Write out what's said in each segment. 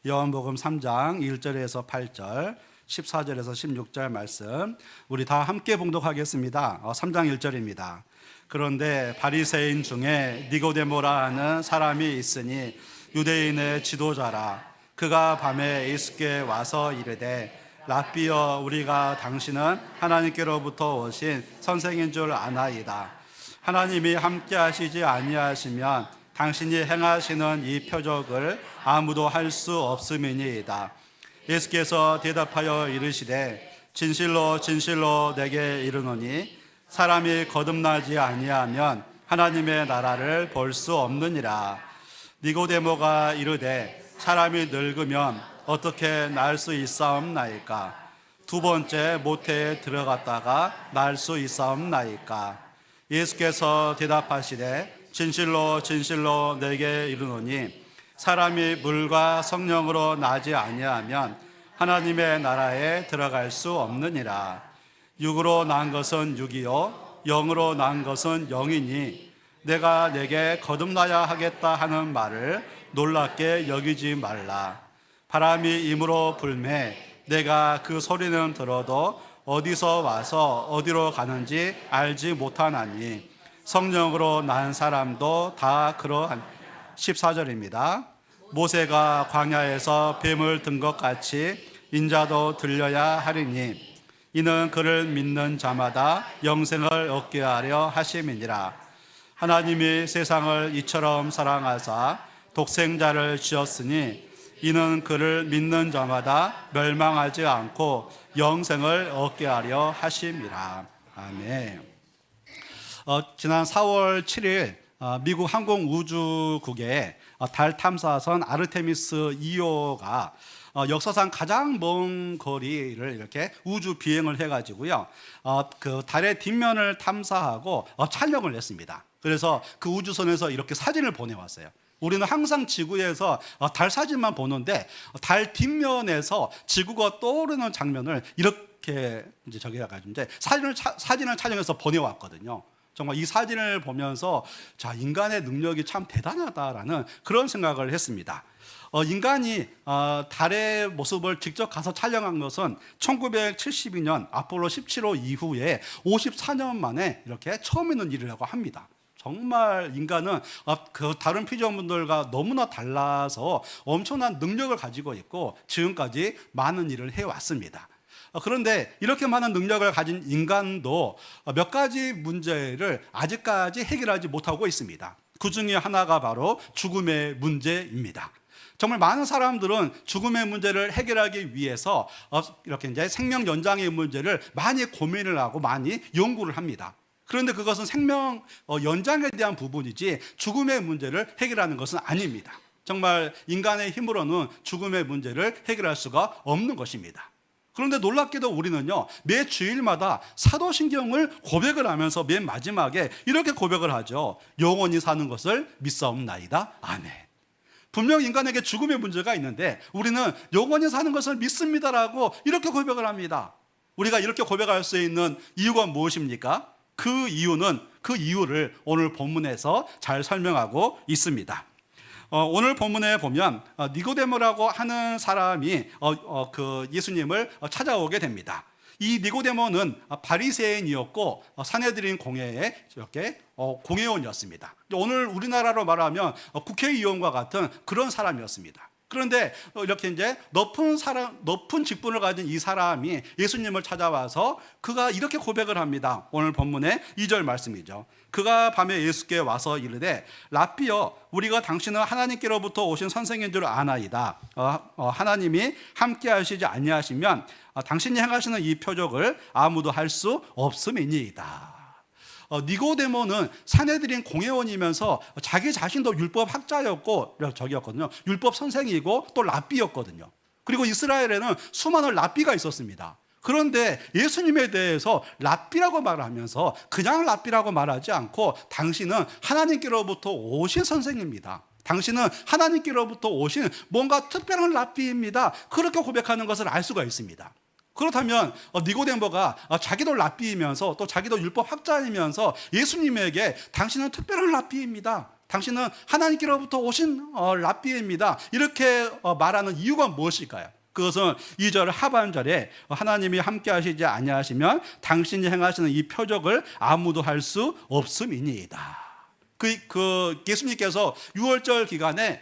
요한복음 3장 1절에서 8절, 14절에서 16절 말씀 우리 다 함께 봉독하겠습니다. 3장 1절입니다. 그런데 바리새인 중에 니고데모라 하는 사람이 있으니 유대인의 지도자라. 그가 밤에 예수께 와서 이르되 랍비여, 우리가 당신은 하나님께로부터 오신 선생인 줄 아나이다. 하나님이 함께 하시지 아니하시면 당신이 행하시는 이 표적을 아무도 할 수 없음이니이다. 예수께서 대답하여 이르시되 진실로 진실로 내게 이르노니 사람이 거듭나지 아니하면 하나님의 나라를 볼 수 없느니라. 니고데모가 이르되 사람이 늙으면 어떻게 날 수 있사옵나이까? 두 번째 모태에 들어갔다가 날 수 있사옵나이까? 예수께서 대답하시되 진실로 진실로 내게 이르노니 사람이 물과 성령으로 나지 아니하면 하나님의 나라에 들어갈 수 없느니라. 육으로 난 것은 육이요 영으로 난 것은 영이니 내가 내게 거듭나야 하겠다 하는 말을 놀랍게 여기지 말라. 바람이 임으로 불매 내가 그 소리는 들어도 어디서 와서 어디로 가는지 알지 못하나니 성령으로 난 사람도 다 그러한. 14절입니다. 모세가 광야에서 뱀을 든 것 같이 인자도 들려야 하리니 이는 그를 믿는 자마다 영생을 얻게 하려 하심이니라. 하나님이 세상을 이처럼 사랑하사 독생자를 주었으니 이는 그를 믿는 자마다 멸망하지 않고 영생을 얻게 하려 하심이라. 아멘. 지난 4월 7일 미국 항공우주국의 달 탐사선 아르테미스 2호가 역사상 가장 먼 거리를 이렇게 우주 비행을 해가지고요, 그 달의 뒷면을 탐사하고 촬영을 했습니다. 그래서 그 우주선에서 이렇게 사진을 보내왔어요. 우리는 항상 지구에서 달 사진만 보는데 달 뒷면에서 지구가 떠오르는 장면을 이렇게 이제 이제 사진을 촬영해서 보내왔거든요. 정말 이 사진을 보면서 자, 인간의 능력이 참 대단하다라는 그런 생각을 했습니다. 인간이 달의 모습을 직접 가서 촬영한 것은 1972년 아폴로 17호 이후에 54년 만에 이렇게 처음 있는 일이라고 합니다. 정말 인간은 그 다른 피조물들과 너무나 달라서 엄청난 능력을 가지고 있고 지금까지 많은 일을 해왔습니다. 그런데 이렇게 많은 능력을 가진 인간도 몇 가지 문제를 아직까지 해결하지 못하고 있습니다. 그 중에 하나가 바로 죽음의 문제입니다. 정말 많은 사람들은 죽음의 문제를 해결하기 위해서 이렇게 이제 생명 연장의 문제를 많이 고민을 하고 많이 연구를 합니다. 그런데 그것은 생명 연장에 대한 부분이지 죽음의 문제를 해결하는 것은 아닙니다. 정말 인간의 힘으로는 죽음의 문제를 해결할 수가 없는 것입니다. 그런데 놀랍게도 우리는요, 매 주일마다 사도신경을 고백을 하면서 맨 마지막에 이렇게 고백을 하죠. 영원히 사는 것을 믿사옵나이다. 아멘. 분명 인간에게 죽음의 문제가 있는데 우리는 영원히 사는 것을 믿습니다라고 이렇게 고백을 합니다. 우리가 이렇게 고백할 수 있는 이유가 무엇입니까? 그 이유를 오늘 본문에서 잘 설명하고 있습니다. 오늘 본문에 보면 니고데모라고 하는 사람이 그 예수님을 찾아오게 됩니다. 이 니고데모는 바리새인이었고 사내들인 공회의 이렇게 공회원이었습니다. 오늘 우리나라로 말하면 국회의원과 같은 그런 사람이었습니다. 그런데 이렇게 이제 높은 직분을 가진 이 사람이 예수님을 찾아와서 그가 이렇게 고백을 합니다. 오늘 본문의 2절 말씀이죠. 그가 밤에 예수께 와서 이르되 랍비여, 우리가 당신은 하나님께로부터 오신 선생인 줄 아나이다. 하나님이 함께 하시지 아니하시면 당신이 행하시는 이 표적을 아무도 할 수 없음이니이다. 니고데모는 사내들인 공회원이면서 자기 자신도 율법 학자였고 율법 선생이고 또 랍비였거든요. 그리고 이스라엘에는 수많은 랍비가 있었습니다. 그런데 예수님에 대해서 랍비라고 말하면서 그냥 랍비라고 말하지 않고 당신은 하나님께로부터 오신 선생입니다. 당신은 하나님께로부터 오신 뭔가 특별한 랍비입니다. 그렇게 고백하는 것을 알 수가 있습니다. 그렇다면 니고데모가 자기도 랍비이면서 또 자기도 율법 학자이면서 예수님에게 당신은 특별한 랍비입니다, 당신은 하나님께로부터 오신 랍비입니다. 이렇게 말하는 이유가 무엇일까요? 그것은 2절 하반절에 하나님이 함께 하시지 아니하시면 당신이 행하시는 이 표적을 아무도 할 수 없음이니이다. 예수님께서 6월절 기간에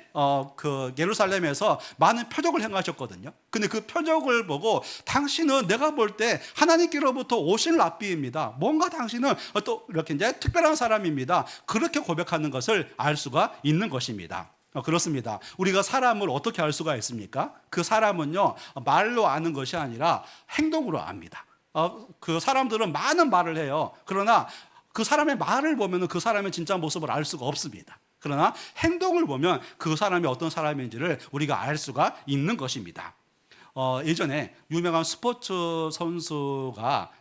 예루살렘에서 많은 표적을 행하셨거든요. 근데 그 표적을 보고 당신은 내가 볼 때 하나님께로부터 오신 랍비입니다. 뭔가 당신은 또 이렇게 이제 특별한 사람입니다. 그렇게 고백하는 것을 알 수가 있는 것입니다. 그렇습니다. 우리가 사람을 어떻게 알 수가 있습니까? 그 사람은요, 말로 아는 것이 아니라 행동으로 압니다. 그 사람들은 많은 말을 해요. 그러나 그 사람의 말을 보면 그 사람의 진짜 모습을 알 수가 없습니다. 그러나 행동을 보면 그 사람이 어떤 사람인지를 우리가 알 수가 있는 것입니다. 예전에 유명한 스포츠 선수가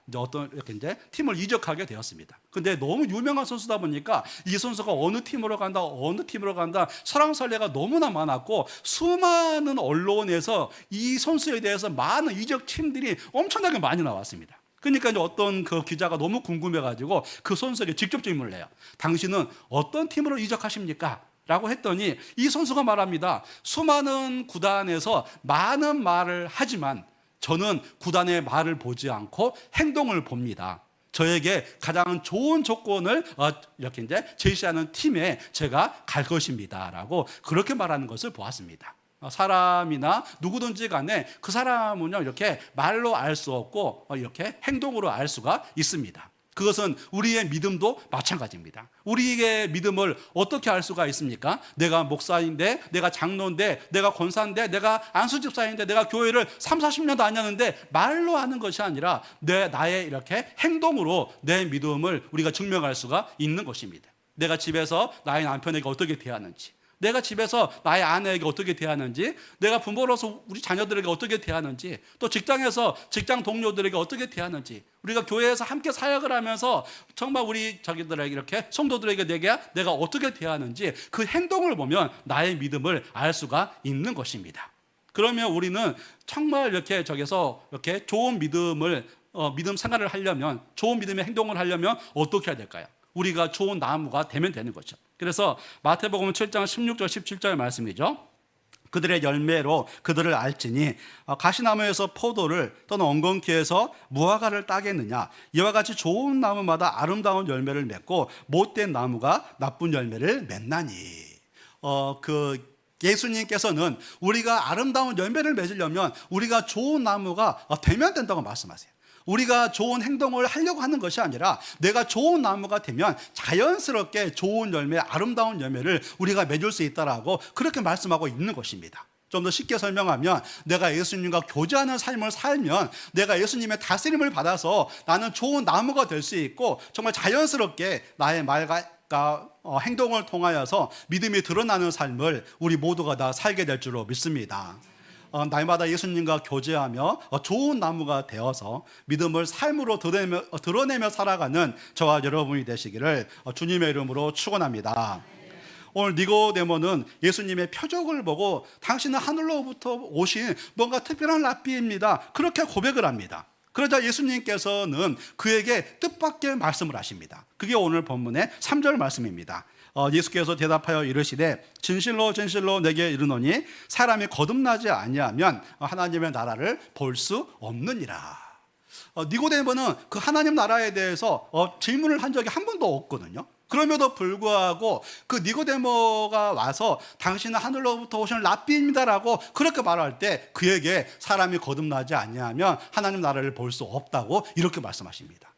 이제 팀을 이적하게 되었습니다. 근데 너무 유명한 선수다 보니까 이 선수가 어느 팀으로 간다 설왕설래가 너무나 많았고 수많은 언론에서 이 선수에 대해서 많은 이적 팀들이 엄청나게 많이 나왔습니다. 그러니까 이제 어떤 그 기자가 너무 궁금해가지고 그 선수에게 직접 질문을 해요. 당신은 어떤 팀으로 이적하십니까? 라고 했더니 이 선수가 말합니다. 수많은 구단에서 많은 말을 하지만 저는 구단의 말을 보지 않고 행동을 봅니다. 저에게 가장 좋은 조건을 이렇게 이제 제시하는 팀에 제가 갈 것입니다. 라고 그렇게 말하는 것을 보았습니다. 사람이나 누구든지 간에 그 사람은요, 이렇게 말로 알 수 없고 이렇게 행동으로 알 수가 있습니다. 그것은 우리의 믿음도 마찬가지입니다. 우리의 믿음을 어떻게 알 수가 있습니까? 내가 목사인데, 내가 장로인데, 내가 권사인데, 내가 안수집사인데, 내가 교회를 3, 40년 다녔는데 말로 하는 것이 아니라 나의 이렇게 행동으로 내 믿음을 우리가 증명할 수가 있는 것입니다. 내가 집에서 나의 남편에게 어떻게 대하는지, 내가 집에서 나의 아내에게 어떻게 대하는지, 내가 부모로서 우리 자녀들에게 어떻게 대하는지, 또 직장에서 직장 동료들에게 어떻게 대하는지, 우리가 교회에서 함께 사역을 하면서 정말 우리 자기들에게 이렇게 성도들에게 내가 어떻게 대하는지 그 행동을 보면 나의 믿음을 알 수가 있는 것입니다. 그러면 우리는 정말 이렇게 이렇게 좋은 믿음 생활을 하려면, 좋은 믿음의 행동을 하려면 어떻게 해야 될까요? 우리가 좋은 나무가 되면 되는 거죠. 그래서 마태복음 7장 16절 17절 말씀이죠. 그들의 열매로 그들을 알지니 가시나무에서 포도를 또는 엉겅퀴에서 무화과를 따겠느냐. 이와 같이 좋은 나무마다 아름다운 열매를 맺고 못된 나무가 나쁜 열매를 맺나니. 예수님께서는 우리가 아름다운 열매를 맺으려면 우리가 좋은 나무가 되면 된다고 말씀하세요. 우리가 좋은 행동을 하려고 하는 것이 아니라 내가 좋은 나무가 되면 자연스럽게 좋은 열매, 아름다운 열매를 우리가 맺을 수 있다라고 그렇게 말씀하고 있는 것입니다. 좀 더 쉽게 설명하면 내가 예수님과 교제하는 삶을 살면 내가 예수님의 다스림을 받아서 나는 좋은 나무가 될 수 있고 정말 자연스럽게 나의 말과 행동을 통하여서 믿음이 드러나는 삶을 우리 모두가 다 살게 될 줄로 믿습니다. 날마다 예수님과 교제하며 좋은 나무가 되어서 믿음을 삶으로 드러내며 살아가는 저와 여러분이 되시기를 주님의 이름으로 축원합니다. 오늘 니고데모는 예수님의 표적을 보고 당신은 하늘로부터 오신 뭔가 특별한 랍비입니다. 그렇게 고백을 합니다. 그러자 예수님께서는 그에게 뜻밖의 말씀을 하십니다. 그게 오늘 본문의 3절 말씀입니다. 예수께서 대답하여 이르시되 진실로 진실로 내게 이르노니 사람이 거듭나지 아니하면 하나님의 나라를 볼 수 없느니라. 니고데모는 그 하나님 나라에 대해서 질문을 한 적이 한 번도 없거든요. 그럼에도 불구하고 그 니고데모가 와서 당신은 하늘로부터 오신 랍비입니다라고 그렇게 말할 때 그에게 사람이 거듭나지 아니하면 하나님 나라를 볼 수 없다고 이렇게 말씀하십니다.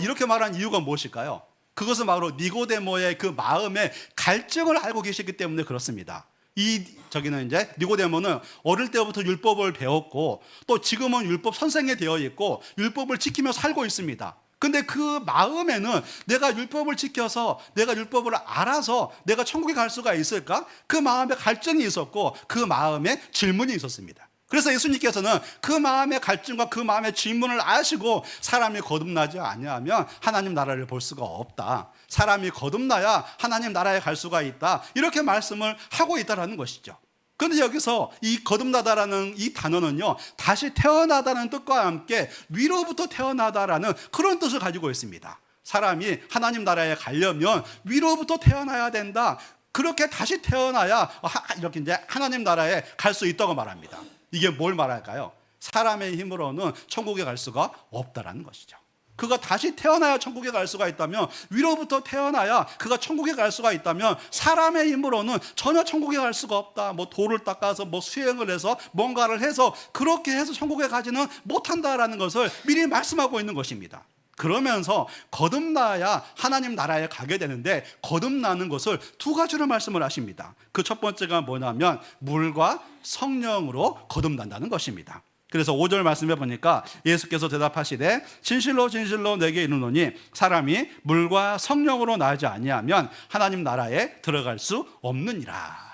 이렇게 말한 이유가 무엇일까요? 그것은 바로 니고데모의 그 마음의 갈증을 알고 계시기 때문에 그렇습니다. 이제 니고데모는 어릴 때부터 율법을 배웠고 또 지금은 율법 선생이 되어 있고 율법을 지키며 살고 있습니다. 근데 그 마음에는 내가 율법을 지켜서 내가 율법을 알아서 내가 천국에 갈 수가 있을까? 그 마음에 갈증이 있었고 그 마음에 질문이 있었습니다. 그래서 예수님께서는 그 마음의 갈증과 그 마음의 질문을 아시고 사람이 거듭나지 아니하면 하나님 나라를 볼 수가 없다. 사람이 거듭나야 하나님 나라에 갈 수가 있다. 이렇게 말씀을 하고 있다는 것이죠. 그런데 여기서 이 거듭나다라는 이 단어는요, 다시 태어나다는 뜻과 함께 위로부터 태어나다라는 그런 뜻을 가지고 있습니다. 사람이 하나님 나라에 가려면 위로부터 태어나야 된다. 그렇게 다시 태어나야 이렇게 이제 하나님 나라에 갈 수 있다고 말합니다. 이게 뭘 말할까요? 사람의 힘으로는 천국에 갈 수가 없다라는 것이죠. 그가 다시 태어나야 천국에 갈 수가 있다면, 위로부터 태어나야 그가 천국에 갈 수가 있다면, 사람의 힘으로는 전혀 천국에 갈 수가 없다. 뭐 돌을 닦아서 뭐 수행을 해서 뭔가를 해서 그렇게 해서 천국에 가지는 못한다라는 것을 미리 말씀하고 있는 것입니다. 그러면서 거듭나야 하나님 나라에 가게 되는데, 거듭나는 것을 두 가지로 말씀을 하십니다. 그 첫 번째가 뭐냐면 물과 성령으로 거듭난다는 것입니다. 그래서 5절 말씀해 보니까 예수께서 대답하시되 진실로 진실로 내게 이르노니 사람이 물과 성령으로 나지 아니하면 하나님 나라에 들어갈 수 없느니라.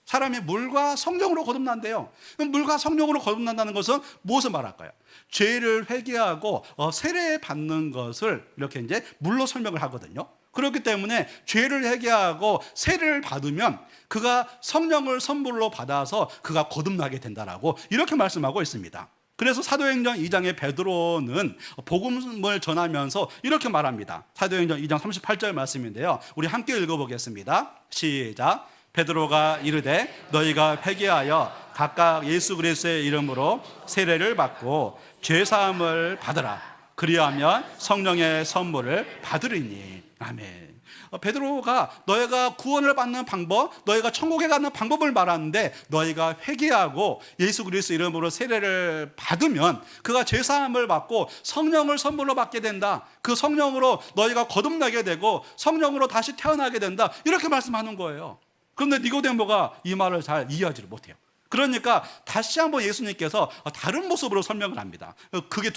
사람이 물과 성령으로 거듭난대요. 그럼 물과 성령으로 거듭난다는 것은 무엇을 말할까요? 죄를 회개하고 세례 받는 것을 이렇게 이제 물로 설명을 하거든요. 그렇기 때문에 죄를 회개하고 세례를 받으면 그가 성령을 선물로 받아서 그가 거듭나게 된다라고 이렇게 말씀하고 있습니다. 그래서 사도행전 2장의 베드로는 복음을 전하면서 이렇게 말합니다. 사도행전 2장 38절 말씀인데요, 우리 함께 읽어보겠습니다. 시작. 베드로가 이르되 너희가 회개하여 각각 예수 그리스도의 이름으로 세례를 받고 죄사함을 받으라. 그리하면 성령의 선물을 받으리니. 아멘. 베드로가 너희가 구원을 받는 방법, 너희가 천국에 가는 방법을 말하는데, 너희가 회개하고 예수 그리스도 이름으로 세례를 받으면 그가 죄사함을 받고 성령을 선물로 받게 된다. 그 성령으로 너희가 거듭나게 되고 성령으로 다시 태어나게 된다. 이렇게 말씀하는 거예요. 그런데 니고데모가 이 말을 잘 이해하지를 못해요. 그러니까 다시 한번 예수님께서 다른 모습으로 설명을 합니다. 그게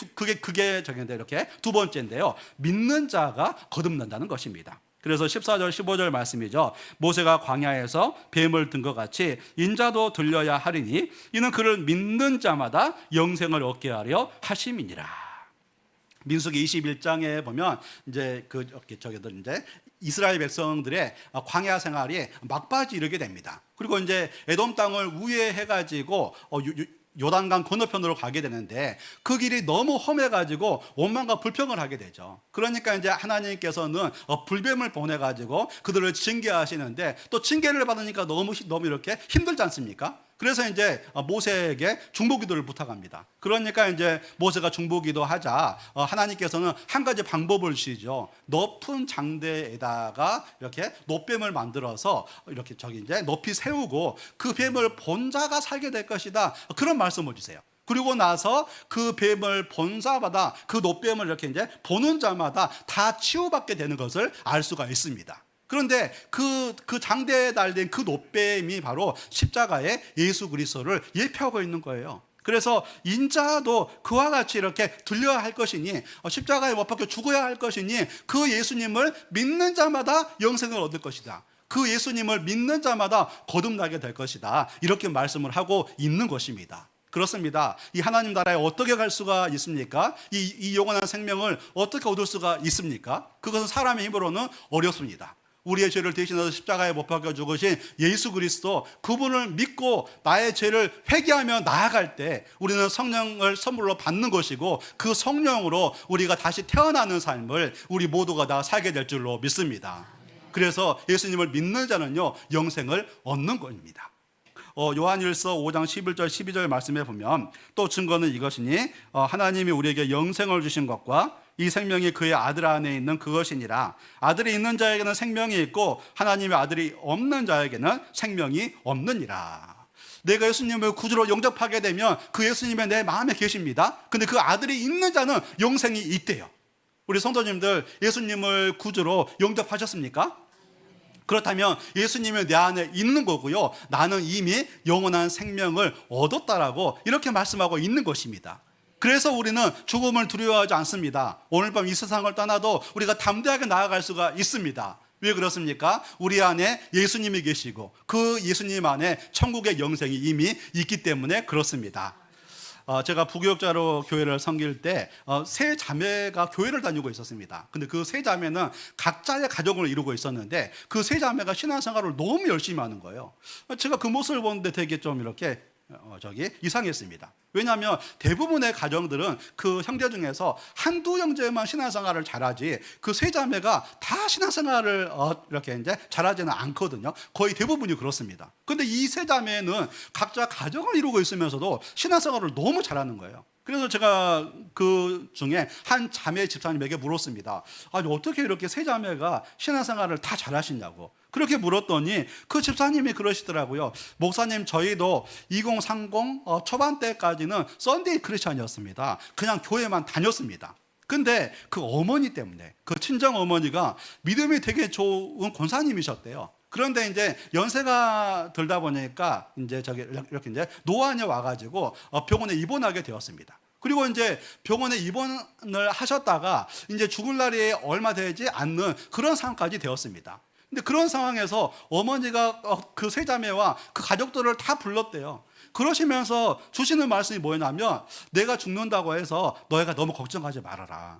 저기인데 이렇게 두 번째인데요, 믿는 자가 거듭난다는 것입니다. 그래서 14절 15절 말씀이죠. 모세가 광야에서 뱀을 든 것 같이 인자도 들려야 하리니 이는 그를 믿는 자마다 영생을 얻게 하려 하심이니라. 민수기 21장에 보면 이제 저기들 이제 이스라엘 백성들의 광야 생활이 막바지 이르게 됩니다. 그리고 이제 에돔 땅을 우회해가지고 요단강 건너편으로 가게 되는데, 그 길이 너무 험해가지고 원망과 불평을 하게 되죠. 그러니까 이제 하나님께서는 불뱀을 보내가지고 그들을 징계하시는데, 또 징계를 받으니까 너무 이렇게 힘들지 않습니까? 그래서 이제 모세에게 중보기도를 부탁합니다. 그러니까 이제 모세가 중보기도 하자 하나님께서는 한 가지 방법을 주시죠. 높은 장대에다가 이렇게 놋뱀을 만들어서 이렇게 이제 높이 세우고 그 뱀을 본 자가 살게 될 것이다. 그런 말씀을 주세요. 그리고 나서 그 뱀을 본 자마다, 그 놋뱀을 이렇게 이제 보는 자마다 다 치유받게 되는 것을 알 수가 있습니다. 그런데 그 장대에 달린 그 놋뱀이 바로 십자가의 예수 그리스도를 예표하고 있는 거예요. 그래서 인자도 그와 같이 이렇게 들려야 할 것이니, 십자가에 못 박혀 죽어야 할 것이니, 그 예수님을 믿는 자마다 영생을 얻을 것이다. 그 예수님을 믿는 자마다 거듭나게 될 것이다. 이렇게 말씀을 하고 있는 것입니다. 그렇습니다. 이 하나님 나라에 어떻게 갈 수가 있습니까? 이 영원한 생명을 어떻게 얻을 수가 있습니까? 그것은 사람의 힘으로는 어렵습니다. 우리의 죄를 대신해서 십자가에 못 박혀 죽으신 예수 그리스도, 그분을 믿고 나의 죄를 회개하며 나아갈 때 우리는 성령을 선물로 받는 것이고, 그 성령으로 우리가 다시 태어나는 삶을 우리 모두가 다 살게 될 줄로 믿습니다. 그래서 예수님을 믿는 자는요, 영생을 얻는 겁니다. 요한일서 5장 11절 12절 말씀에 보면 또 증거는 이것이니 하나님이 우리에게 영생을 주신 것과 이 생명이 그의 아들 안에 있는 그것이니라. 아들이 있는 자에게는 생명이 있고 하나님의 아들이 없는 자에게는 생명이 없느니라. 내가 예수님을 구주로 영접하게 되면 그 예수님이 내 마음에 계십니다. 근데 그 아들이 있는 자는 영생이 있대요. 우리 성도님들 예수님을 구주로 영접하셨습니까? 그렇다면 예수님이 내 안에 있는 거고요, 나는 이미 영원한 생명을 얻었다라고 이렇게 말씀하고 있는 것입니다. 그래서 우리는 죽음을 두려워하지 않습니다. 오늘 밤 이 세상을 떠나도 우리가 담대하게 나아갈 수가 있습니다. 왜 그렇습니까? 우리 안에 예수님이 계시고 그 예수님 안에 천국의 영생이 이미 있기 때문에 그렇습니다. 제가 부교육자로 교회를 섬길 때 세 자매가 교회를 다니고 있었습니다. 근데 그 세 자매는 각자의 가정을 이루고 있었는데, 그 세 자매가 신앙생활을 너무 열심히 하는 거예요. 제가 그 모습을 보는데 되게 좀 이렇게 이상했습니다. 왜냐하면 대부분의 가정들은 그 형제 중에서 한두 형제만 신앙생활을 잘하지 그 세 자매가 다 신앙생활을 이렇게 이제 잘하지는 않거든요. 거의 대부분이 그렇습니다. 근데 이 세 자매는 각자 가정을 이루고 있으면서도 신앙생활을 너무 잘하는 거예요. 그래서 제가 그 중에 한 자매 집사님에게 물었습니다. 아니, 어떻게 이렇게 세 자매가 신앙생활을 다 잘하시냐고. 그렇게 물었더니 그 집사님이 그러시더라고요. 목사님, 저희도 2030 초반 때까지는 썬데이 크리스찬이었습니다. 그냥 교회만 다녔습니다. 근데 그 어머니 때문에, 그 친정 어머니가 믿음이 되게 좋은 권사님이셨대요. 그런데 이제 연세가 들다 보니까 이제 이렇게 이제 노안이 와가지고 병원에 입원하게 되었습니다. 그리고 이제 병원에 입원을 하셨다가 이제 죽을 날이 얼마 되지 않는 그런 상황까지 되었습니다. 근데 그런 상황에서 어머니가 그 세 자매와 그 가족들을 다 불렀대요. 그러시면서 주시는 말씀이 뭐냐면, 내가 죽는다고 해서 너희가 너무 걱정하지 말아라.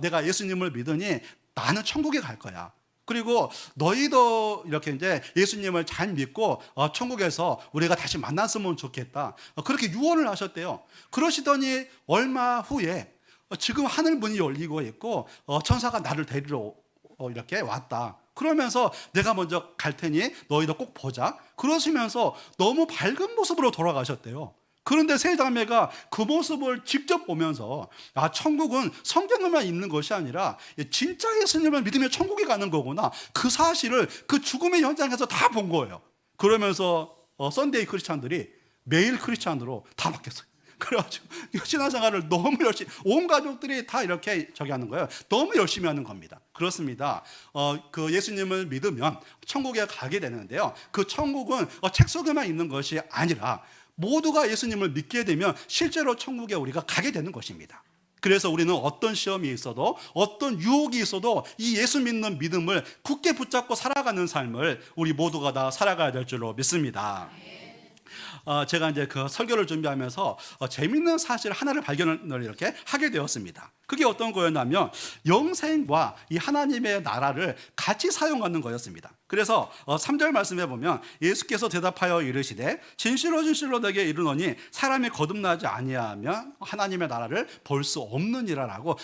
내가 예수님을 믿으니 나는 천국에 갈 거야. 그리고 너희도 이렇게 이제 예수님을 잘 믿고 천국에서 우리가 다시 만났으면 좋겠다. 그렇게 유언을 하셨대요. 그러시더니 얼마 후에 지금 하늘 문이 열리고 있고 천사가 나를 데리러 이렇게 왔다. 그러면서 내가 먼저 갈 테니 너희도 꼭 보자. 그러시면서 너무 밝은 모습으로 돌아가셨대요. 그런데 세 자매가 그 모습을 직접 보면서 천국은 성경에만 있는 것이 아니라 진짜 예수님을 믿으면 천국에 가는 거구나. 그 사실을 그 죽음의 현장에서 다 본 거예요. 그러면서 썬데이 크리스찬들이 매일 크리스찬으로 다 바뀌었어요. 그래가지고 신앙생활을 너무 열심히, 온 가족들이 다 이렇게 하는 거예요. 너무 열심히 하는 겁니다. 그렇습니다. 그 예수님을 믿으면 천국에 가게 되는데요. 그 천국은 책 속에만 있는 것이 아니라 모두가 예수님을 믿게 되면 실제로 천국에 우리가 가게 되는 것입니다. 그래서 우리는 어떤 시험이 있어도, 어떤 유혹이 있어도 이 예수 믿는 믿음을 굳게 붙잡고 살아가는 삶을 우리 모두가 다 살아가야 될 줄로 믿습니다. 제가 이제 그 설교를 준비하면서 재밌는 사실 하나를 발견을 이렇게 하게 되었습니다. 그게 어떤 거였냐면, 영생과 이 하나님의 나라를 같이 사용하는 거였습니다. 그래서 3절 말씀해 보면, 예수께서 대답하여 이르시되 진실로 진실로 내게 이르노니 사람이 거듭나지 아니하면 하나님의 나라를 볼 수 없느니라라고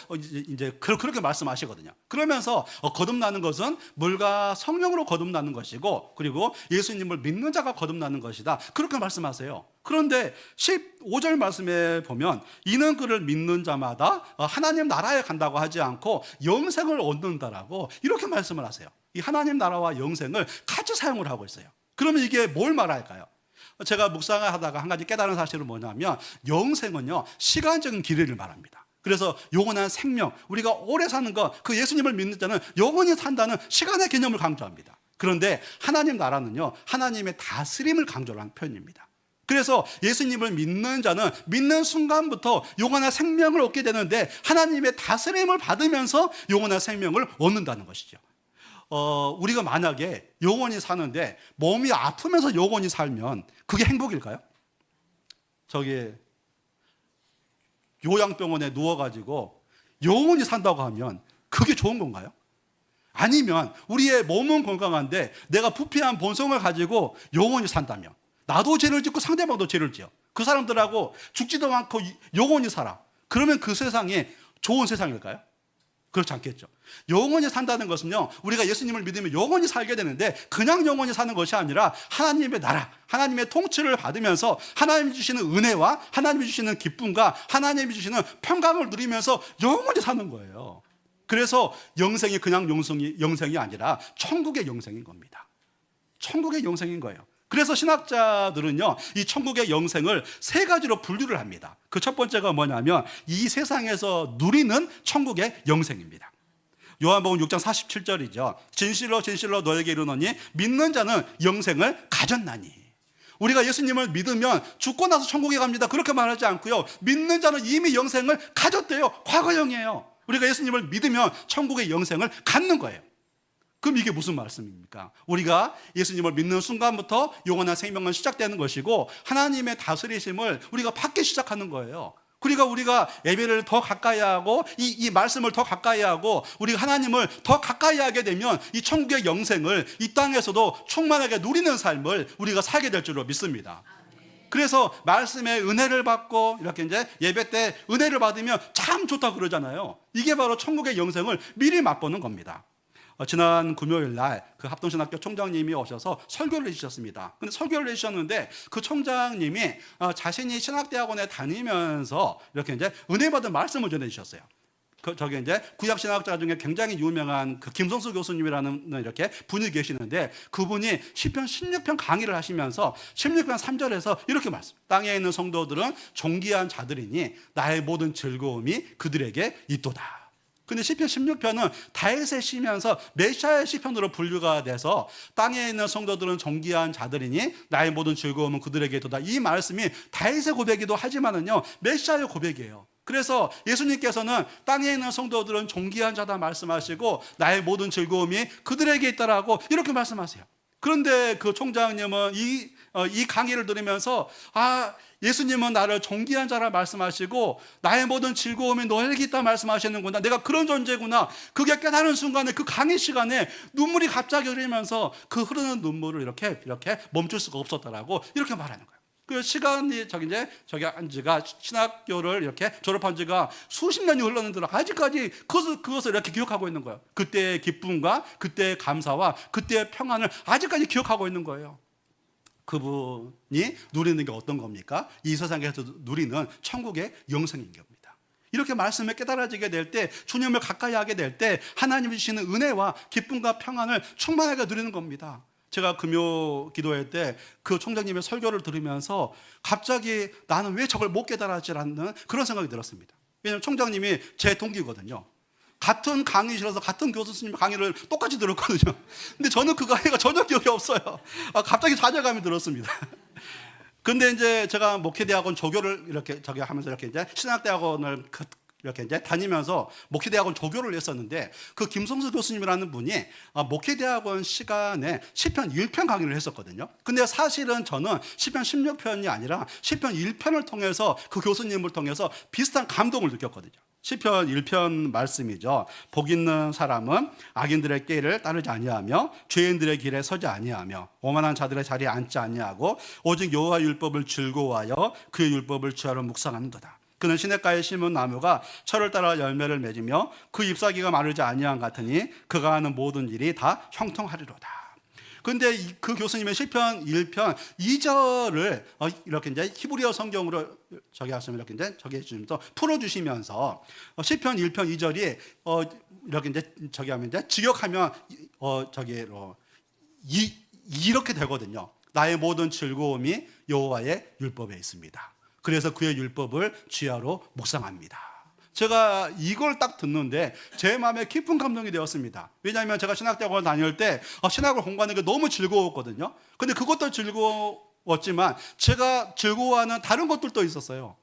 이제 그렇게 말씀하시거든요. 그러면서 거듭나는 것은 물과 성령으로 거듭나는 것이고, 그리고 예수님을 믿는 자가 거듭나는 것이다. 그렇게 말씀하세요. 그런데 15절 말씀에 보면, 이는 그를 믿는 자마다 하나님 나라에 간다고 하지 않고 영생을 얻는다라고 이렇게 말씀을 하세요. 이 하나님 나라와 영생을 같이 사용을 하고 있어요. 그러면 이게 뭘 말할까요? 제가 묵상을 하다가 한 가지 깨달은 사실은 뭐냐면, 영생은요, 시간적인 길이를 말합니다. 그래서 영원한 생명, 우리가 오래 사는 것, 그 예수님을 믿는 자는 영원히 산다는 시간의 개념을 강조합니다. 그런데 하나님 나라는요, 하나님의 다스림을 강조하는 표현입니다. 그래서 예수님을 믿는 자는 믿는 순간부터 영원한 생명을 얻게 되는데, 하나님의 다스림을 받으면서 영원한 생명을 얻는다는 것이죠. 우리가 만약에 영원히 사는데 몸이 아프면서 영원히 살면 그게 행복일까요? 요양병원에 누워가지고 영원히 산다고 하면 그게 좋은 건가요? 아니면 우리의 몸은 건강한데 내가 부패한 본성을 가지고 영원히 산다면, 나도 죄를 짓고 상대방도 죄를 지어 그 사람들하고 죽지도 않고 영원히 살아. 그러면 그 세상이 좋은 세상일까요? 그렇지 않겠죠. 영원히 산다는 것은요, 우리가 예수님을 믿으면 영원히 살게 되는데, 그냥 영원히 사는 것이 아니라 하나님의 나라, 하나님의 통치를 받으면서 하나님이 주시는 은혜와 하나님이 주시는 기쁨과 하나님이 주시는 평강을 누리면서 영원히 사는 거예요. 그래서 영생이 그냥 영생이 아니라 천국의 영생인 겁니다. 천국의 영생인 거예요. 그래서 신학자들은요, 이 천국의 영생을 세 가지로 분류를 합니다. 그 첫 번째가 뭐냐면, 이 세상에서 누리는 천국의 영생입니다. 요한복음 6장 47절이죠. 진실로 진실로 너에게 이르노니 믿는 자는 영생을 가졌나니. 우리가 예수님을 믿으면 죽고 나서 천국에 갑니다, 그렇게 말하지 않고요, 믿는 자는 이미 영생을 가졌대요. 과거형이에요. 우리가 예수님을 믿으면 천국의 영생을 갖는 거예요. 그럼 이게 무슨 말씀입니까? 우리가 예수님을 믿는 순간부터 영원한 생명은 시작되는 것이고, 하나님의 다스리심을 우리가 받기 시작하는 거예요. 그러니까 우리가 예배를 더 가까이 하고 이 말씀을 더 가까이 하고 우리가 하나님을 더 가까이 하게 되면 이 천국의 영생을 이 땅에서도 충만하게 누리는 삶을 우리가 살게 될 줄로 믿습니다. 그래서 말씀의 은혜를 받고 이렇게 이제 예배 때 은혜를 받으면 참 좋다 그러잖아요. 이게 바로 천국의 영생을 미리 맛보는 겁니다. 지난 금요일 날 그 합동신학교 총장님이 오셔서 설교를 해주셨습니다. 근데 설교를 해주셨는데 그 총장님이 자신이 신학대학원에 다니면서 이렇게 이제 은혜 받은 말씀을 전해주셨어요. 저기 이제 구약 신학자 중에 굉장히 유명한 그 김성수 교수님이라는 이렇게 분이 계시는데, 그분이 시편 16편 강의를 하시면서 16편 3절에서 이렇게 말씀. 땅에 있는 성도들은 존귀한 자들이니 나의 모든 즐거움이 그들에게 있도다. 근데 시편 16편은 다윗의 시면서 메시아의 시편으로 분류가 돼서 땅에 있는 성도들은 존귀한 자들이니 나의 모든 즐거움은 그들에게 있도다. 이 말씀이 다윗의 고백이기도 하지만은요, 메시아의 고백이에요. 그래서 예수님께서는 땅에 있는 성도들은 존귀한 자다 말씀하시고 나의 모든 즐거움이 그들에게 있다라고 이렇게 말씀하세요. 그런데 그 총장님은 이 강의를 들으면서 예수님은 나를 존귀한 자라 말씀하시고 나의 모든 즐거움이 너에게 있다 말씀하시는구나, 내가 그런 존재구나, 그게 깨달은 순간에 그 강의 시간에 눈물이 갑자기 흐르면서 그 흐르는 눈물을 이렇게 멈출 수가 없었다라고 이렇게 말하는 거예요. 그 시간이 저기 한 지가 신학교를 이렇게 졸업한 지가 수십 년이 흘렀는데 아직까지 그것을 이렇게 기억하고 있는 거예요. 그때의 기쁨과 그때의 감사와 그때의 평안을 아직까지 기억하고 있는 거예요. 그분이 누리는 게 어떤 겁니까? 이 세상에서 누리는 천국의 영생인 겁니다. 이렇게 말씀을 깨달아지게 될 때, 주님을 가까이 하게 될 때 하나님이 주시는 은혜와 기쁨과 평안을 충만하게 누리는 겁니다. 제가 금요 기도회 때 그 총장님의 설교를 들으면서 갑자기 나는 왜 저걸 못 깨달았지 않는 그런 생각이 들었습니다. 왜냐하면 총장님이 제 동기거든요. 같은 강의실에서 같은 교수님 강의를 똑같이 들었거든요. 근데 저는 그 강의가 전혀 기억이 없어요. 갑자기 좌절감이 들었습니다. 근데 이제 제가 목회대학원 조교를 이렇게 하면서 이렇게 이제 신학대학원을 이렇게 이제 다니면서 목회대학원 조교를 했었는데, 그 김성수 교수님이라는 분이 목회대학원 시간에 시편 1편 강의를 했었거든요. 근데 사실은 저는 시편 16편이 아니라 시편 1편을 통해서 그 교수님을 통해서 비슷한 감동을 느꼈거든요. 시편 1편 말씀이죠. 복 있는 사람은 악인들의 길을 따르지 아니하며 죄인들의 길에 서지 아니하며 오만한 자들의 자리에 앉지 아니하고 오직 여호와 율법을 즐거워하여 그의 율법을 주야로 묵상하는도다. 그는 시냇가에 심은 나무가 철을 따라 열매를 맺으며 그 잎사귀가 마르지 아니한 같으니 그가 하는 모든 일이 다 형통하리로다. 근데 그 교수님의 시편 1편 2절을 이렇게 이제 히브리어 성경으로 이렇게 이제 해주면서 풀어주시면서 시편 1편 2절이 이렇게 이제 하면 이제 직역하면 이렇게 되거든요. 나의 모든 즐거움이 여호와의 율법에 있습니다. 그래서 그의 율법을 주야로 묵상합니다. 제가 이걸 딱 듣는데 제 마음에 깊은 감동이 되었습니다. 왜냐하면 제가 신학대학원 다닐 때 신학을 공부하는 게 너무 즐거웠거든요. 근데 그것도 즐거웠지만 제가 즐거워하는 다른 것들도 있었어요.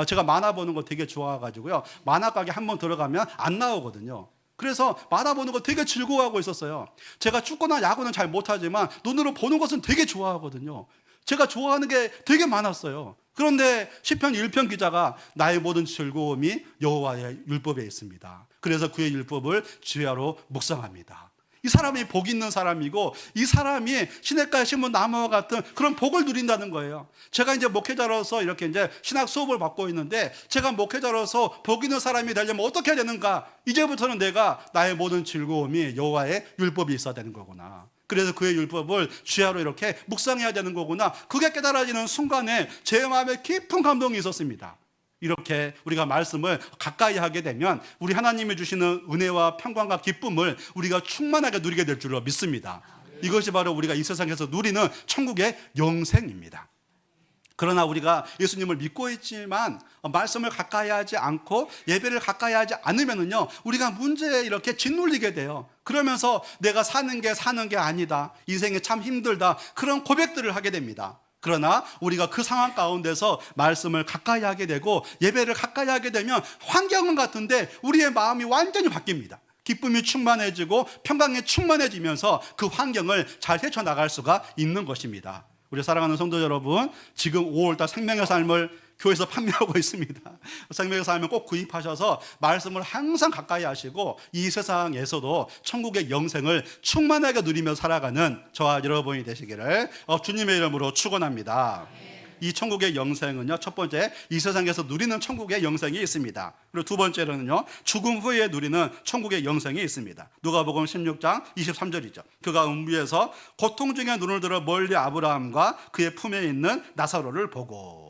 제가 만화 보는 거 되게 좋아해가지고요, 만화 가게 한번 들어가면 안 나오거든요. 그래서 만화 보는 거 되게 즐거워하고 있었어요. 제가 축구나 야구는 잘 못하지만 눈으로 보는 것은 되게 좋아하거든요. 제가 좋아하는 게 되게 많았어요. 그런데 시편 1편 기자가 나의 모든 즐거움이 여호와의 율법에 있습니다. 그래서 그의 율법을 주야로 묵상합니다. 이 사람이 복 있는 사람이고, 이 사람이 시냇가에 심은 나무와 같은 그런 복을 누린다는 거예요. 제가 이제 목회자로서 이렇게 이제 신학 수업을 받고 있는데, 제가 목회자로서 복 있는 사람이 되려면 어떻게 해야 되는가? 이제부터는 내가 나의 모든 즐거움이 여호와의 율법이 있어야 되는 거구나. 그래서 그의 율법을 주야로 이렇게 묵상해야 되는 거구나. 그게 깨달아지는 순간에 제 마음에 깊은 감동이 있었습니다. 이렇게 우리가 말씀을 가까이 하게 되면 우리 하나님이 주시는 은혜와 평강과 기쁨을 우리가 충만하게 누리게 될 줄로 믿습니다. 이것이 바로 우리가 이 세상에서 누리는 천국의 영생입니다. 그러나 우리가 예수님을 믿고 있지만 말씀을 가까이 하지 않고 예배를 가까이 하지 않으면은요, 우리가 문제에 이렇게 짓눌리게 돼요. 그러면서 내가 사는 게 아니다, 인생이 참 힘들다, 그런 고백들을 하게 됩니다. 그러나 우리가 그 상황 가운데서 말씀을 가까이 하게 되고 예배를 가까이 하게 되면 환경은 같은데 우리의 마음이 완전히 바뀝니다. 기쁨이 충만해지고 평강이 충만해지면서 그 환경을 잘 헤쳐나갈 수가 있는 것입니다. 우리 사랑하는 성도 여러분, 지금 5월달 생명의 삶을 교회에서 판매하고 있습니다. 생명의 삶을 꼭 구입하셔서 말씀을 항상 가까이 하시고 이 세상에서도 천국의 영생을 충만하게 누리며 살아가는 저와 여러분이 되시기를 주님의 이름으로 축원합니다. 이 천국의 영생은요, 첫 번째 이 세상에서 누리는 천국의 영생이 있습니다. 그리고 두 번째로는요, 죽음 후에 누리는 천국의 영생이 있습니다. 누가복음 16장 23절이죠. 그가 음부에서 고통 중에 눈을 들어 멀리 아브라함과 그의 품에 있는 나사로를 보고.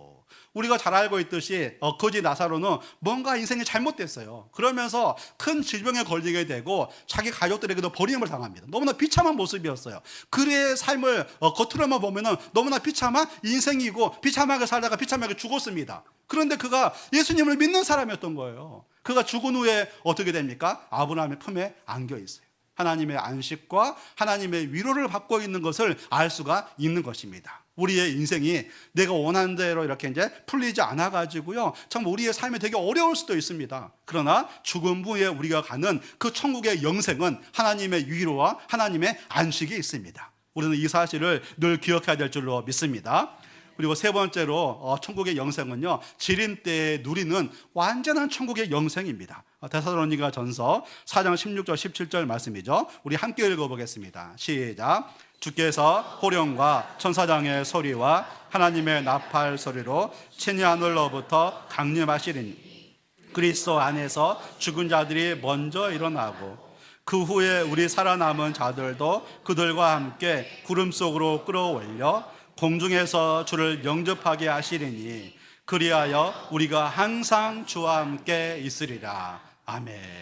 우리가 잘 알고 있듯이 거지 나사로는 뭔가 인생이 잘못됐어요. 그러면서 큰 질병에 걸리게 되고 자기 가족들에게도 버림을 당합니다. 너무나 비참한 모습이었어요. 그의 삶을 겉으로만 보면 너무나 비참한 인생이고 비참하게 살다가 비참하게 죽었습니다. 그런데 그가 예수님을 믿는 사람이었던 거예요. 그가 죽은 후에 어떻게 됩니까? 아브라함의 품에 안겨 있어요. 하나님의 안식과 하나님의 위로를 받고 있는 것을 알 수가 있는 것입니다. 우리의 인생이 내가 원하는 대로 이렇게 이제 풀리지 않아 가지고요, 참 우리의 삶이 되게 어려울 수도 있습니다. 그러나 죽음 후에 우리가 가는 그 천국의 영생은 하나님의 위로와 하나님의 안식이 있습니다. 우리는 이 사실을 늘 기억해야 될 줄로 믿습니다. 그리고 세 번째로 천국의 영생은요, 지림 때에 누리는 완전한 천국의 영생입니다. 데살로니가 전서 4장 16절 17절 말씀이죠. 우리 함께 읽어보겠습니다. 시작. 주께서 호령과 천사장의 소리와 하나님의 나팔 소리로 친히 하늘로부터 강림하시리니 그리스도 안에서 죽은 자들이 먼저 일어나고 그 후에 우리 살아남은 자들도 그들과 함께 구름 속으로 끌어올려 공중에서 주를 영접하게 하시리니 그리하여 우리가 항상 주와 함께 있으리라. 아멘.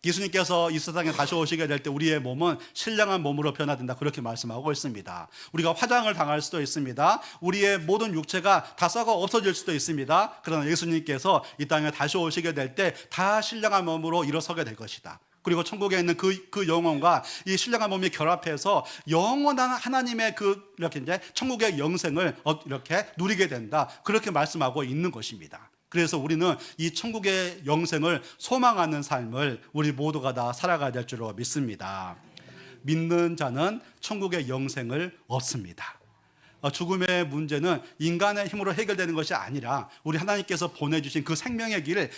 예수님께서 이 세상에 다시 오시게 될 때 우리의 몸은 신령한 몸으로 변화된다, 그렇게 말씀하고 있습니다. 우리가 화장을 당할 수도 있습니다. 우리의 모든 육체가 다 썩어 없어질 수도 있습니다. 그러나 예수님께서 이 땅에 다시 오시게 될 때 다 신령한 몸으로 일어서게 될 것이다. 그리고 천국에 있는 그 영혼과 이 신령한 몸이 결합해서 영원한 하나님의 이렇게 이제 천국의 영생을 이렇게 누리게 된다, 그렇게 말씀하고 있는 것입니다. 그래서 우리는 이 천국의 영생을 소망하는 삶을 우리 모두가 다 살아가야 될 줄로 믿습니다. 믿는 자는 천국의 영생을 얻습니다. 죽음의 문제는 인간의 힘으로 해결되는 것이 아니라 우리 하나님께서 보내주신 그 생명의 길,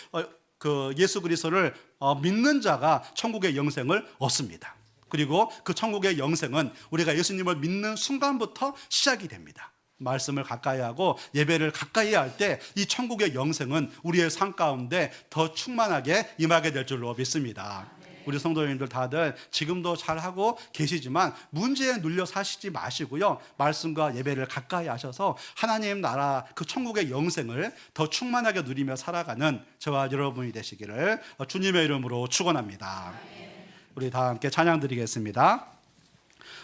예수 그리스도를 믿는 자가 천국의 영생을 얻습니다. 그리고 그 천국의 영생은 우리가 예수님을 믿는 순간부터 시작이 됩니다. 말씀을 가까이 하고 예배를 가까이 할 때 이 천국의 영생은 우리의 삶 가운데 더 충만하게 임하게 될 줄로 믿습니다. 우리 성도님들 다들 지금도 잘하고 계시지만 문제에 눌려 사시지 마시고요, 말씀과 예배를 가까이 하셔서 하나님 나라 그 천국의 영생을 더 충만하게 누리며 살아가는 저와 여러분이 되시기를 주님의 이름으로 축원합니다. 우리 다 함께 찬양 드리겠습니다.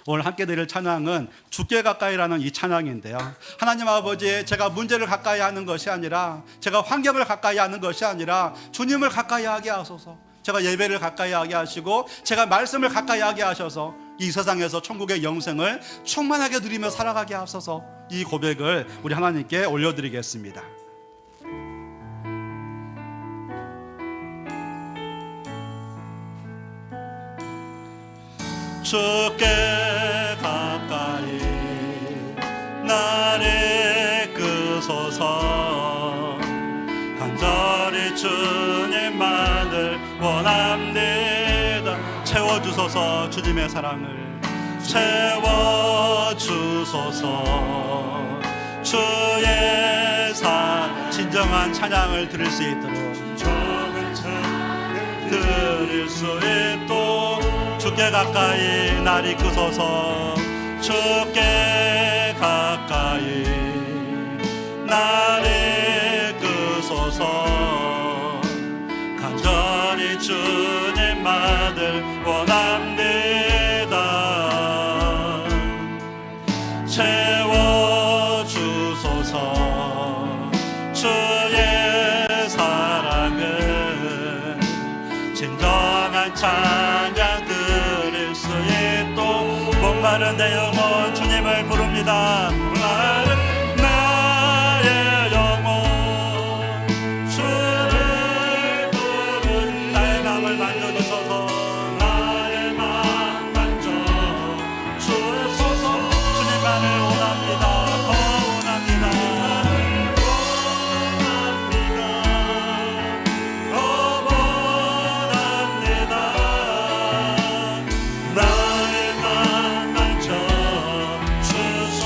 오늘 함께 드릴 찬양은 주께 가까이라는 이 찬양인데요, 하나님 아버지, 제가 문제를 가까이 하는 것이 아니라, 제가 환경을 가까이 하는 것이 아니라 주님을 가까이 하게 하소서. 제가 예배를 가까이 하게 하시고 제가 말씀을 가까이 하게 하셔서 이 세상에서 천국의 영생을 충만하게 누리며 살아가게 하소서. 이 고백을 우리 하나님께 올려드리겠습니다. 주께 가까이 나를 이끄소서. 간절히 주님만을 원합니다. 채워주소서. 주님의 사랑을 채워주소서. 주의 진정한 찬양을 들을 수 있도록, 들을 수 있도록 주께 가까이 날 이끄소서. 주께 가까이 날 이끄소서. 간절히 주님만을 원합니다. 채워주소서. 주의 사랑은 진정한 찬양 들을 수 있도록 목마른 내 영혼 주님을 부릅니다. 목마른 나의 영혼 주를 부르니 나의 맘을 만져주소서. 나의 맘 만져주소서. 주님만을 원합니다. 더 원합니다. 나의 맘 만져주소서.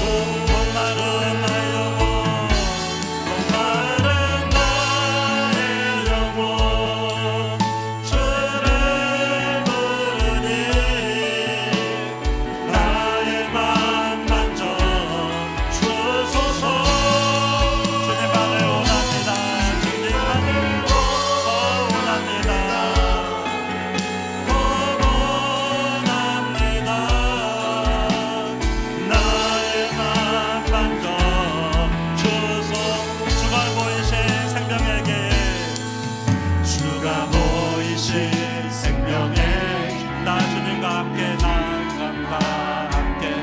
모두가 모이신 생명의 나 주님과 함께 나감과 함께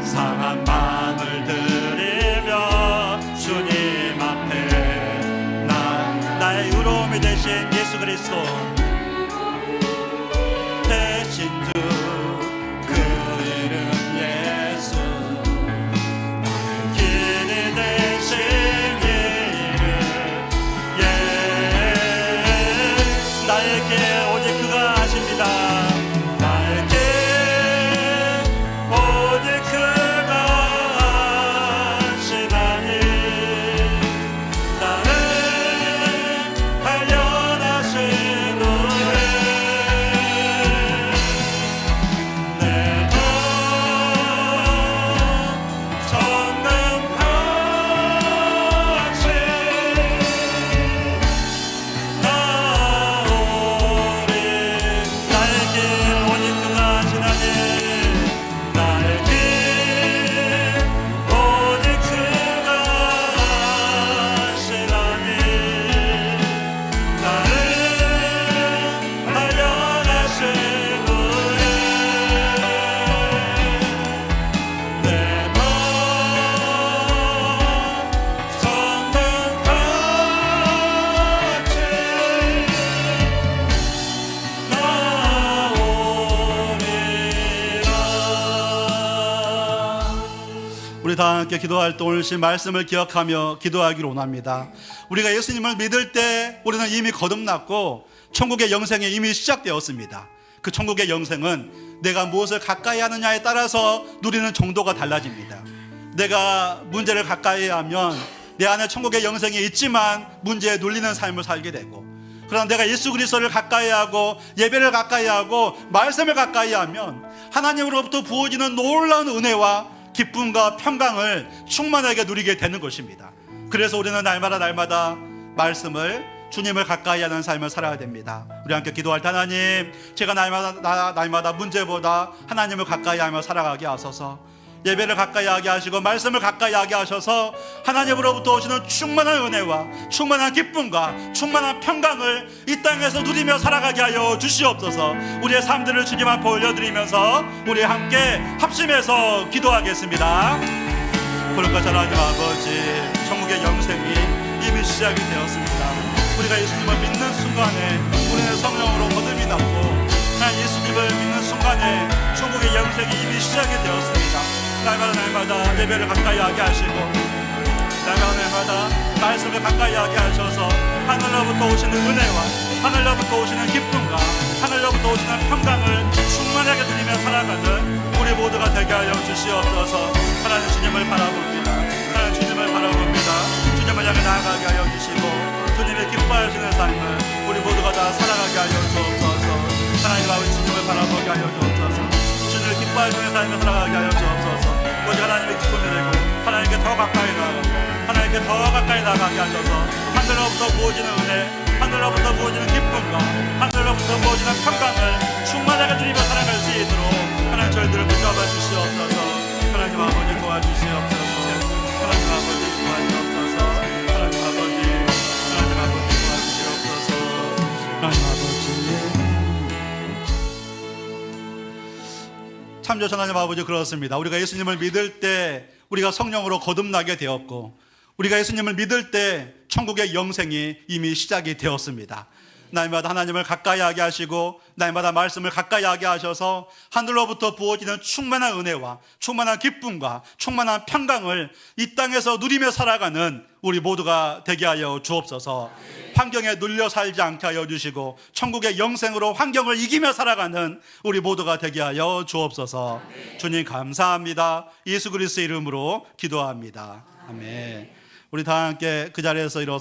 상한 마음을 드리며 주님 앞에 나의 의로움이 되신 예수 그리스도 대신 주 그 이름 예수 나의 길이 되신 이름 예수 나의 길 오직 그가 아십니다. 나의 길 오직 그가 아시나니 나를 발견하시노니 우리 다 함께 기도할 때 오늘 신 말씀을 기억하며 기도하기를 원합니다. 우리가 예수님을 믿을 때 우리는 이미 거듭났고 천국의 영생이 이미 시작되었습니다. 그 천국의 영생은 내가 무엇을 가까이 하느냐에 따라서 누리는 정도가 달라집니다. 내가 문제를 가까이 하면 내 안에 천국의 영생이 있지만 문제에 눌리는 삶을 살게 되고, 그러나 내가 예수 그리스도를 가까이 하고 예배를 가까이 하고 말씀을 가까이 하면 하나님으로부터 부어지는 놀라운 은혜와 기쁨과 평강을 충만하게 누리게 되는 것입니다. 그래서 우리는 날마다 말씀을 주님을 가까이 하는 삶을 살아야 됩니다. 우리 함께 기도할 때 하나님, 제가 날마다 문제보다 하나님을 가까이 하며 살아가게 하소서. 예배를 가까이 하게 하시고 말씀을 가까이 하게 하셔서 하나님으로부터 오시는 충만한 은혜와 충만한 기쁨과 충만한 평강을 이 땅에서 누리며 살아가게 하여 주시옵소서. 우리의 삶들을 주님 앞에 올려드리면서 우리 함께 합심해서 기도하겠습니다. 거룩하신 하나님 아버지, 천국의 영생이 이미 시작이 되었습니다. 우리가 예수님을 믿는 순간에 우리는 성령으로 거듭이 났고, 예수님을 믿는 순간에 천국의 영생이 이미 시작이 되었습니다. 날마다 예배를 가까이 하게 하시고 날마다 말씀을 가까이 하게 하셔서 하늘로부터 오시는 은혜와 하늘로부터 오시는 기쁨과 하늘로부터 오시는 평강을 충만하게 누리며 살아가는 우리 모두가 되게 하여 주시옵소서. 하나님 주님을 바라봅니다. 하나님 주님을 바라봅니다. 주님을 향해 나아가게 하여 주시고 주님의 기뻐하시는 삶을 우리 모두가 다 살아가게 하여 주옵소서. 하나님 아버지 주님을 바라보게 하여 주옵소서. 주님을 기뻐하시는 삶을 살아가게 하여 주옵소서. 오직 하나님의 기쁨이 되고 하나님께 더 가까이 나아가고 하나님께 더 가까이 나아가게 하셔서 하늘로부터 부어지는 은혜, 하늘로부터 부어지는 기쁨과 하늘로부터 부어지는 평강을 충만하게 누리며 살아갈 수 있도록 하나님 저희들을 붙잡아 주시옵소서. 하나님 아버지 도와주시옵소서. 하나님 아버지 도와주시옵소서. 하나님 아버지 도와주시옵소서. 하나님 아버지 참조선 하나님 아버지, 그렇습니다. 우리가 예수님을 믿을 때 우리가 성령으로 거듭나게 되었고, 우리가 예수님을 믿을 때 천국의 영생이 이미 시작이 되었습니다. 날마다 하나님을 가까이 하게 하시고 날마다 말씀을 가까이 하게 하셔서 하늘로부터 부어지는 충만한 은혜와 충만한 기쁨과 충만한 평강을 이 땅에서 누리며 살아가는 우리 모두가 되게 하여 주옵소서. 환경에 눌려 살지 않게 하여 주시고 천국의 영생으로 환경을 이기며 살아가는 우리 모두가 되게 하여 주옵소서. 주님 감사합니다. 예수 그리스도의 이름으로 기도합니다. 아멘. 우리 다 함께 그 자리에서 일어서